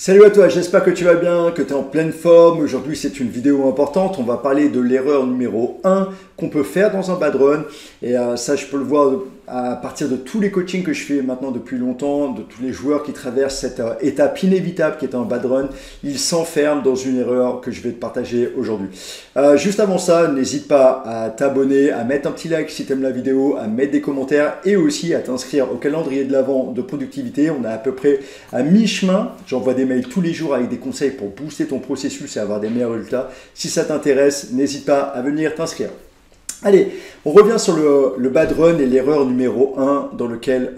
Salut à toi, j'espère que tu vas bien, que tu es en pleine forme. Aujourd'hui, c'est une vidéo importante. On va parler de l'erreur numéro 1 qu'on peut faire dans un bad run. Et ça, je peux le voir à partir de tous les coachings que je fais maintenant depuis longtemps, de tous les joueurs qui traversent cette étape inévitable qui est un bad run. Ils s'enferment dans une erreur que je vais te partager aujourd'hui. Juste avant ça, n'hésite pas à t'abonner, à mettre un petit like si tu aimes la vidéo, à mettre des commentaires et aussi à t'inscrire au calendrier de l'Avent de productivité. On est à peu près à mi-chemin. J'envoie des mails tous les jours avec des conseils pour booster ton processus et avoir des meilleurs résultats. Si ça t'intéresse, n'hésite pas à venir t'inscrire. Allez, on revient sur le bad run et l'erreur numéro 1 dans lequel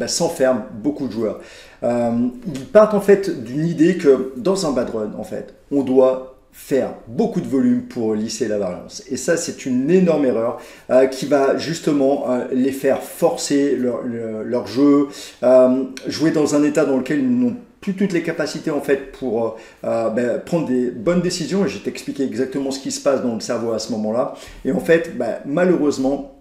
s'enferment beaucoup de joueurs. Ils partent en fait d'une idée que dans un bad run, en fait, on doit faire beaucoup de volume pour lisser la variance. Et ça, c'est une énorme erreur qui va justement les faire forcer leur jeu, jouer dans un état dans lequel ils n'ont plus toutes les capacités en fait pour prendre des bonnes décisions. Et je vais t'expliquer exactement ce qui se passe dans le cerveau à ce moment-là. Et en fait, malheureusement,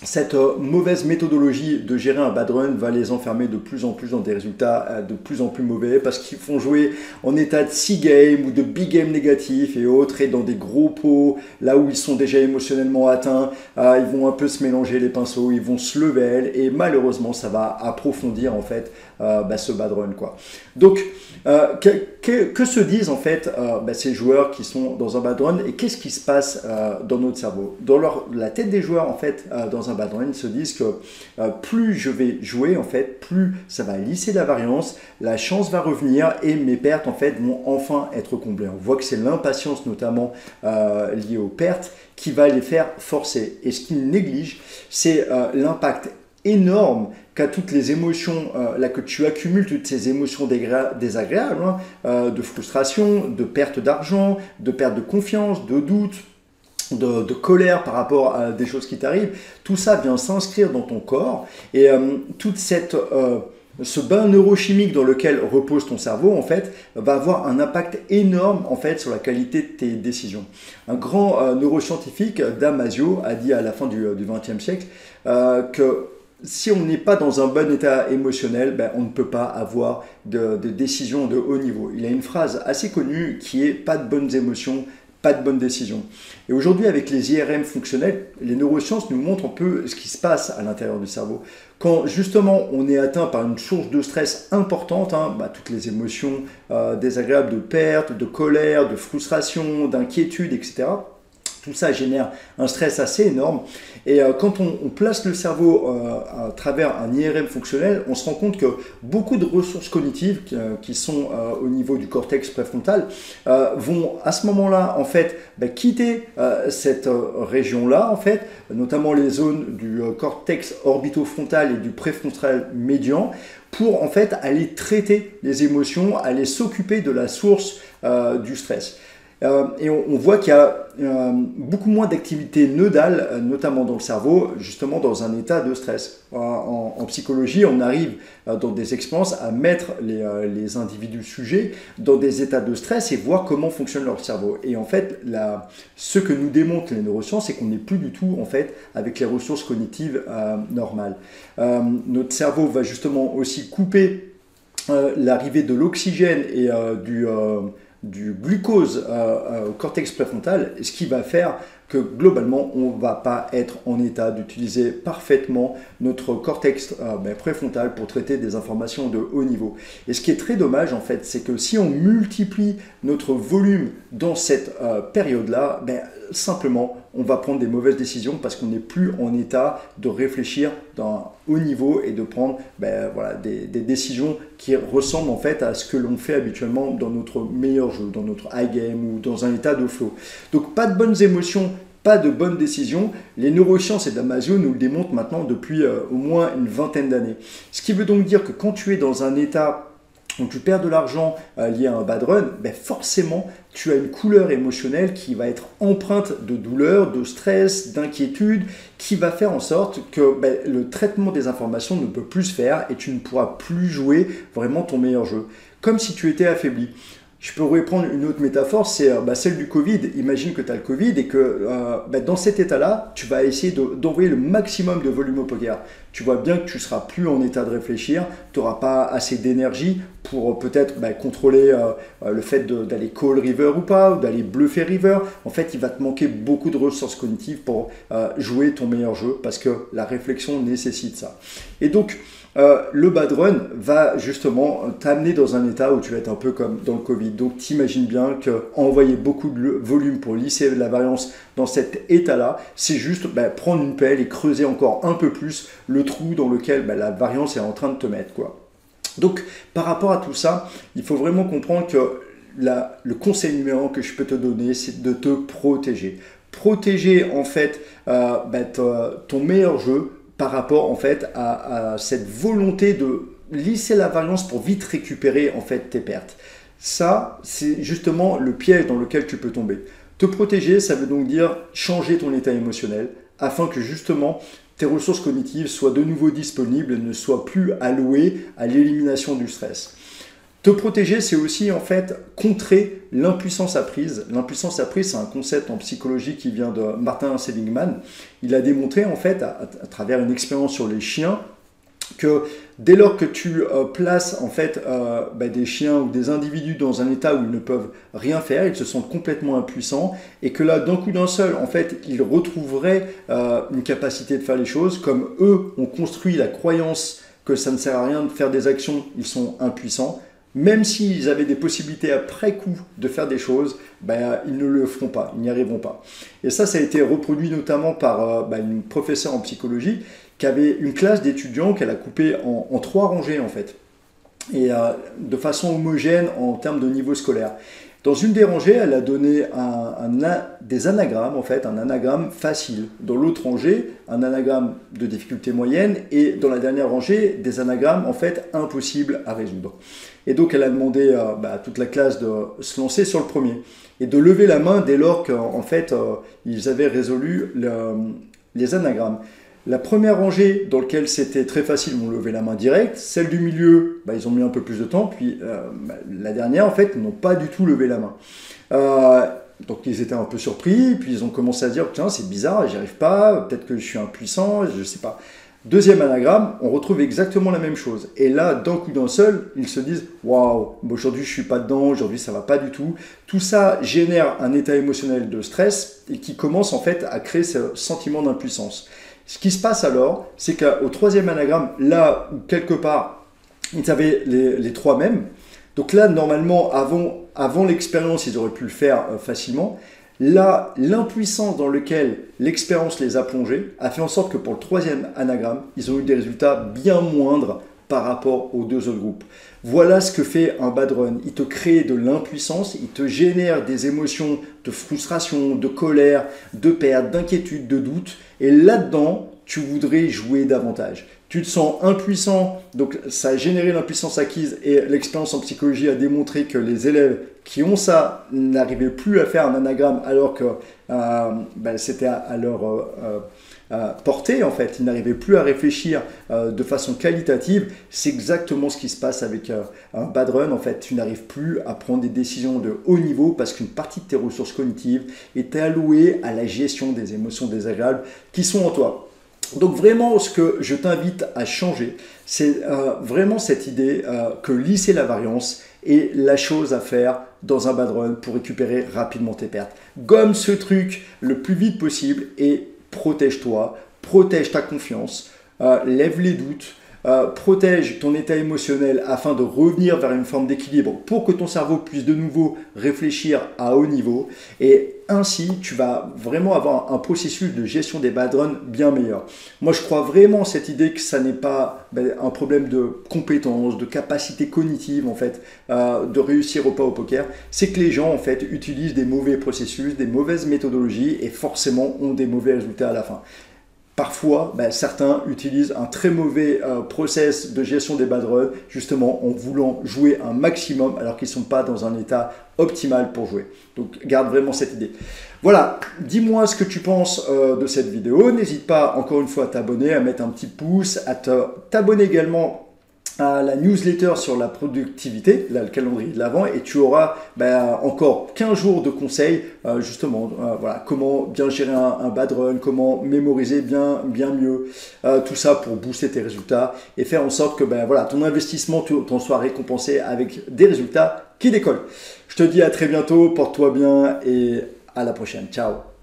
cette mauvaise méthodologie de gérer un bad run va les enfermer de plus en plus dans des résultats de plus en plus mauvais parce qu'ils font jouer en état de C-game ou de big-game négatif et autres et dans des gros pots, là où ils sont déjà émotionnellement atteints, ils vont un peu se mélanger les pinceaux, ils vont se level et malheureusement ça va approfondir en fait ce bad run quoi. Donc que se disent en fait ces joueurs qui sont dans un bad run et qu'est-ce qui se passe dans notre cerveau? Dans la tête des joueurs en fait dans un bad run, ils se disent que plus je vais jouer en fait, plus ça va lisser la variance, la chance va revenir et mes pertes en fait vont enfin être comblées. On voit que c'est l'impatience notamment liée aux pertes qui va les faire forcer. Et ce qu'ils négligent, c'est l'impact énorme qu'a toutes les émotions, là que tu accumules, toutes ces émotions désagréables, de frustration, de perte d'argent, de perte de confiance, de doute, de colère par rapport à des choses qui t'arrivent. Tout ça vient s'inscrire dans ton corps et toute ce bain neurochimique dans lequel repose ton cerveau, en fait, va avoir un impact énorme, en fait, sur la qualité de tes décisions. Un grand neuroscientifique, Damasio, a dit à la fin du XXe siècle que si on n'est pas dans un bon état émotionnel, on ne peut pas avoir de décisions de haut niveau. Il a une phrase assez connue qui est « pas de bonnes émotions, pas de bonnes décisions ». Et aujourd'hui, avec les IRM fonctionnels, les neurosciences nous montrent un peu ce qui se passe à l'intérieur du cerveau. Quand justement on est atteint par une source de stress importante, toutes les émotions désagréables de perte, de colère, de frustration, d'inquiétude, etc., tout ça génère un stress assez énorme. Et quand on place le cerveau à travers un IRM fonctionnel, on se rend compte que beaucoup de ressources cognitives qui sont au niveau du cortex préfrontal vont à ce moment-là en fait quitter cette région-là, en fait, notamment les zones du cortex orbitofrontal et du préfrontal médian, pour en fait aller traiter les émotions, aller s'occuper de la source du stress. Et on voit qu'il y a beaucoup moins d'activité nodale, notamment dans le cerveau, justement dans un état de stress. En psychologie, on arrive dans des expériences à mettre les individus sujets dans des états de stress et voir comment fonctionne leur cerveau. Et en fait, ce que nous démontrent les neurosciences, c'est qu'on n'est plus du tout en fait avec les ressources cognitives normales. Notre cerveau va justement aussi couper l'arrivée de l'oxygène et du glucose au cortex préfrontal, ce qui va faire que globalement, on ne va pas être en état d'utiliser parfaitement notre cortex préfrontal pour traiter des informations de haut niveau. Et ce qui est très dommage, en fait, c'est que si on multiplie notre volume dans cette période-là, simplement, on va prendre des mauvaises décisions parce qu'on n'est plus en état de réfléchir d'un haut niveau et de prendre des décisions qui ressemblent en fait à ce que l'on fait habituellement dans notre meilleur jeu, dans notre high game ou dans un état de flow. Donc pas de bonnes émotions, pas de bonnes décisions. Les neurosciences et Damasio nous le démontrent maintenant depuis au moins une vingtaine d'années. Ce qui veut donc dire que quand tu es dans un état où tu perds de l'argent lié à un bad run, forcément tu as une couleur émotionnelle qui va être empreinte de douleur, de stress, d'inquiétude, qui va faire en sorte que le traitement des informations ne peut plus se faire et tu ne pourras plus jouer vraiment ton meilleur jeu. Comme si tu étais affaibli. Je pourrais prendre une autre métaphore, c'est celle du Covid. Imagine que tu as le Covid et que dans cet état-là, tu vas essayer d'envoyer le maximum de volume au poker. Tu vois bien que tu ne seras plus en état de réfléchir, tu n'auras pas assez d'énergie pour peut-être contrôler le fait d'aller call river ou pas, ou d'aller bluffer river. En fait, il va te manquer beaucoup de ressources cognitives pour jouer ton meilleur jeu, parce que la réflexion nécessite ça. Et donc, le bad run va justement t'amener dans un état où tu vas être un peu comme dans le Covid. Donc, t'imagines bien qu'envoyer beaucoup de volume pour lisser la variance dans cet état-là, c'est juste prendre une pelle et creuser encore un peu plus le trou dans lequel la variance est en train de te mettre, quoi. Donc, par rapport à tout ça, il faut vraiment comprendre que le conseil numéro 1 que je peux te donner, c'est de te protéger. Protéger, en fait, ton meilleur jeu par rapport, en fait, à cette volonté de lisser la variance pour vite récupérer, en fait, tes pertes. Ça, c'est justement le piège dans lequel tu peux tomber. Te protéger, ça veut donc dire changer ton état émotionnel afin que, justement, tes ressources cognitives soient de nouveau disponibles et ne soient plus allouées à l'élimination du stress. Te protéger, c'est aussi en fait contrer l'impuissance apprise. L'impuissance apprise, c'est un concept en psychologie qui vient de Martin Seligman. Il a démontré en fait, à travers une expérience sur les chiens, que dès lors que tu places en fait des chiens ou des individus dans un état où ils ne peuvent rien faire, ils se sentent complètement impuissants, et que là, d'un coup d'un seul, en fait, ils retrouveraient une capacité de faire les choses, comme eux ont construit la croyance que ça ne sert à rien de faire des actions, ils sont impuissants. Même s'ils avaient des possibilités après coup de faire des choses, ils ne le feront pas, ils n'y arriveront pas. Et ça a été reproduit notamment par une professeure en psychologie qui avait une classe d'étudiants qu'elle a coupée en 3 rangées en fait, et de façon homogène en termes de niveau scolaire. Dans une des rangées, elle a donné des anagrammes, en fait, un anagramme facile. Dans l'autre rangée, un anagramme de difficulté moyenne, et dans la dernière rangée, des anagrammes en fait impossibles à résoudre. Et donc elle a demandé à toute la classe de se lancer sur le premier et de lever la main dès lors qu'en fait ils avaient résolu les anagrammes. La première rangée dans laquelle c'était très facile, ils ont levé la main direct. Celle du milieu, ils ont mis un peu plus de temps. Puis la dernière, en fait, ils n'ont pas du tout levé la main. Donc ils étaient un peu surpris. Puis ils ont commencé à dire, tiens, c'est bizarre, j'y arrive pas. Peut-être que je suis impuissant, je ne sais pas. Deuxième anagramme, on retrouve exactement la même chose. Et là, d'un coup d'un seul, ils se disent « Waouh, aujourd'hui je ne suis pas dedans, aujourd'hui ça ne va pas du tout ». Tout ça génère un état émotionnel de stress et qui commence en fait à créer ce sentiment d'impuissance. Ce qui se passe alors, c'est qu'au troisième anagramme, là où quelque part, ils avaient les 3 mêmes, donc là, normalement, avant l'expérience, ils auraient pu le faire facilement. Là, l'impuissance dans laquelle l'expérience les a plongés a fait en sorte que pour le troisième anagramme, ils ont eu des résultats bien moindres par rapport aux 2 autres groupes. Voilà ce que fait un bad run. Il te crée de l'impuissance, il te génère des émotions de frustration, de colère, de perte, d'inquiétude, de doute. Et là-dedans, tu voudrais jouer davantage. Tu te sens impuissant, donc ça a généré l'impuissance acquise, et l'expérience en psychologie a démontré que les élèves qui ont ça n'arrivaient plus à faire un anagramme alors que c'était à leur portée en fait. Ils n'arrivaient plus à réfléchir de façon qualitative. C'est exactement ce qui se passe avec un bad run. En fait, tu n'arrives plus à prendre des décisions de haut niveau parce qu'une partie de tes ressources cognitives est allouée à la gestion des émotions désagréables qui sont en toi. Donc vraiment, ce que je t'invite à changer, c'est vraiment cette idée que lisser la variance est la chose à faire dans un bad run pour récupérer rapidement tes pertes. Gomme ce truc le plus vite possible et protège-toi, protège ta confiance, lève les doutes, protège ton état émotionnel afin de revenir vers une forme d'équilibre pour que ton cerveau puisse de nouveau réfléchir à haut niveau, et ainsi tu vas vraiment avoir un processus de gestion des bad runs bien meilleur. Moi je crois vraiment cette idée que ça n'est pas un problème de compétence, de capacité cognitive en fait, de réussir ou pas au poker, c'est que les gens en fait utilisent des mauvais processus, des mauvaises méthodologies et forcément ont des mauvais résultats à la fin. Parfois, certains utilisent un très mauvais process de gestion des bad runs, justement en voulant jouer un maximum alors qu'ils ne sont pas dans un état optimal pour jouer. Donc, garde vraiment cette idée. Voilà, dis-moi ce que tu penses de cette vidéo. N'hésite pas, encore une fois, à t'abonner, à mettre un petit pouce, à t'abonner également à la newsletter sur la productivité, là, le calendrier de l'avant, et tu auras encore 15 jours de conseils, justement, voilà, comment bien gérer un bad run, comment mémoriser bien mieux, tout ça pour booster tes résultats et faire en sorte que voilà, ton investissement t'en soit récompensé avec des résultats qui décollent. Je te dis à très bientôt, porte-toi bien et à la prochaine. Ciao.